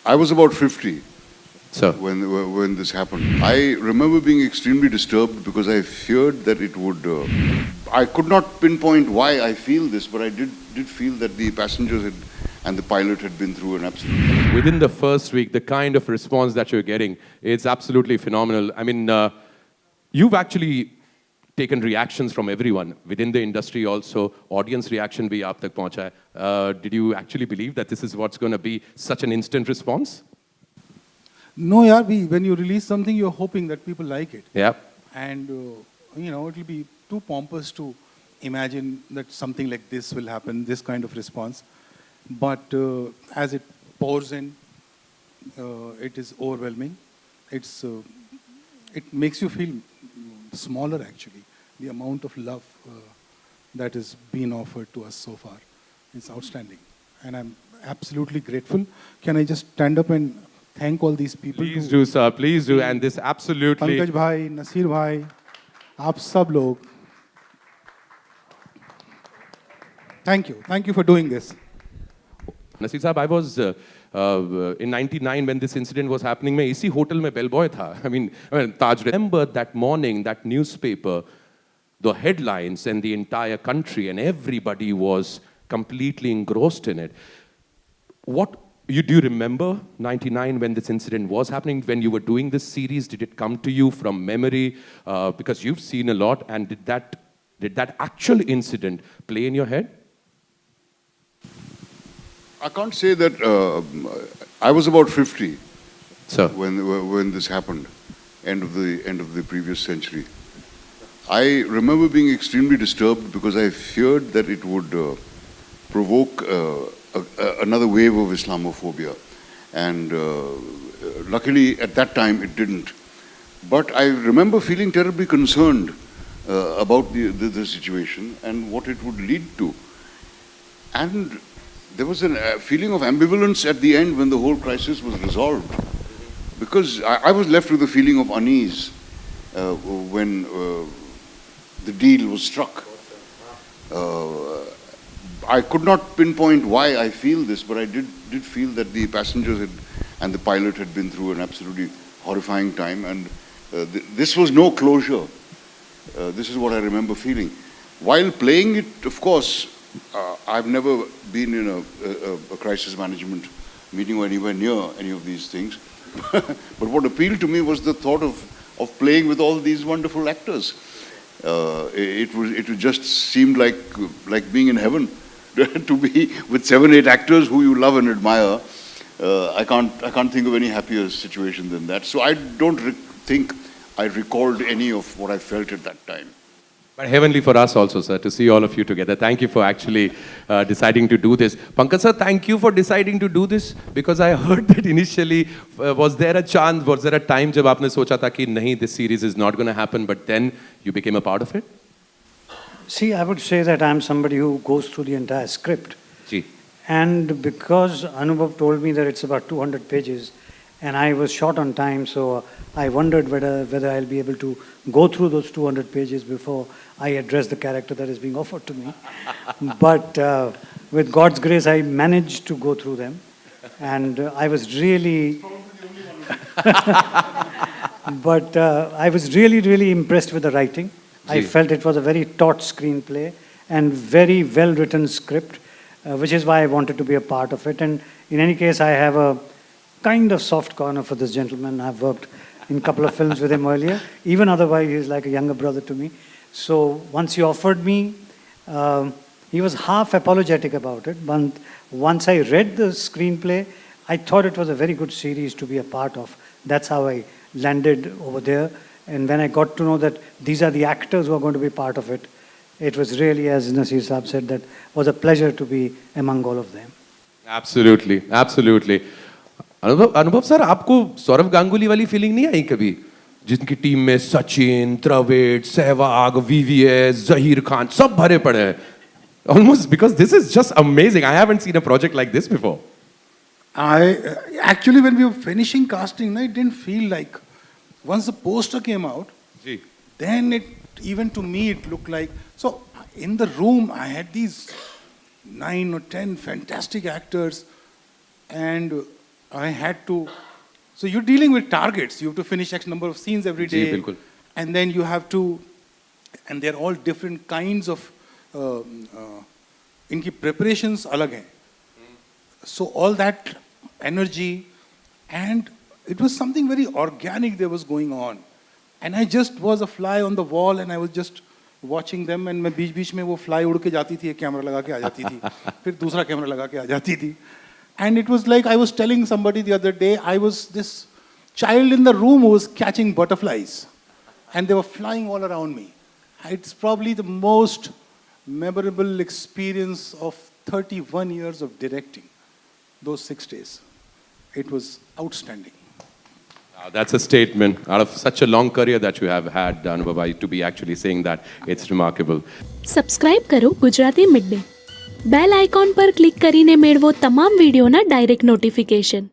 I was about 50 Sir. when this happened. I remember being extremely disturbed because I feared that it would. I could not pinpoint why I feel this, but I did feel that the passengers and the pilot had been through an absolute. Within the first week, the kind of response that you're getting, it's absolutely phenomenal. I mean, you've actually taken reactions from everyone within the industry also. Audience reaction bhi aap tak pahuncha hai. Did you actually believe that this is what's going to be such an instant response? No, yeah, when you release something, you're hoping that people like it. Yeah. And, it'll be too pompous to imagine that something like this will happen, this kind of response. But as it pours in, it is overwhelming. It makes you feel smaller, actually. The amount of love that has been offered to us so far is outstanding. And I'm absolutely grateful. Can I just stand up and thank all these people? Please do, sir. Please do. And this absolutely... Pankaj bhai, Nasir bhai, aap sab log. Thank you. Thank you for doing this. Nasir Saab, I was in 99 when this incident was happening. मैं इसी hotel में bellboy था. I mean, Taj. Remember that morning, that newspaper, the headlines and the entire country and everybody was completely engrossed in it. Do you remember 99 when this incident was happening, when you were doing this series? Did it come to you from memory? Because you've seen a lot, and did that actual incident play in your head? I can't say that I was about 50 Sir. when this happened, end of the previous century. I remember being extremely disturbed because I feared that it would provoke another wave of Islamophobia, and luckily at that time it didn't. But I remember feeling terribly concerned about the situation and what it would lead to. And there was a feeling of ambivalence at the end when the whole crisis was resolved, because I was left with a feeling of unease when the deal was struck. I could not pinpoint why I feel this, but I did feel that the passengers and the pilot had been through an absolutely horrifying time, and this was no closure. This is what I remember feeling. While playing it, of course, I've never been in a crisis management meeting or anywhere near any of these things. But what appealed to me was the thought of playing with all these wonderful actors. It just seemed like being in heaven to be with 7, 8 actors who you love and admire. I can't think of any happier situation than that. So I don't think I recalled any of what I felt at that time. But heavenly for us also, sir, to see all of you together. Thank you for actually deciding to do this. Pankaj sir, thank you for deciding to do this, because I heard that initially, was there a chance, was there a time jab aapne socha tha ki nahi, this series is not going to happen, but then you became a part of it? See, I would say that I'm somebody who goes through the entire script. Ji. And because Anubhav told me that it's about 200 pages, and I was short on time, so I wondered whether I'll be able to go through those 200 pages before I address the character that is being offered to me. But with God's grace, I managed to go through them. And I was really... but I was really, really impressed with the writing. I felt it was a very taut screenplay and very well-written script, which is why I wanted to be a part of it. And in any case, I have a kind of soft corner for this gentleman. I've worked in a couple of films with him earlier. Even otherwise, he's like a younger brother to me. So once he offered me, he was half apologetic about it. But once I read the screenplay, I thought it was a very good series to be a part of. That's how I landed over there. And when I got to know that these are the actors who are going to be part of it, it was really, as Nasir Saab said, that was a pleasure to be among all of them. Absolutely, absolutely. अनुभव sir, आपको सौरव गांगुली वाली feeling नहीं आई कभी, जिनकी team में Sachin, Dravid, Sehwag, VVS, Zaheer Khan सब भरे पड़े हैं? Almost, because this is just amazing. I haven't seen a project like this before. Actually, when we were finishing casting, it didn't feel like, once the poster came out, then even to me it looked like, so in the room I had these 9 or 10 fantastic actors, and I had to. So you're dealing with targets. You have to finish X number of scenes every ji, day. बिल्कुल. And then you have to, and they're all different kinds of, इनकी preparations अलग हैं. So all that energy, and it was something very organic that was going on. And I just was a fly on the wall, and I was just watching them, and मैं बीच बीच में वो fly उड़ के जाती थी, एक camera लगा के आ जाती थी, फिर दूसरा कैमरा लगा के आ जाती थी. And it was like I was telling somebody the other day, I was this child in the room who was catching butterflies, and they were flying all around me. It's probably the most memorable experience of 31 years of directing, those 6 days. It was outstanding. That's a statement. Out of such a long career that you have had, Anubhav, to be actually saying that, it's remarkable. Subscribe કરો Gujarati mid day bell icon પર click કરીને મેળવો તમામ વિડીયોના direct notification.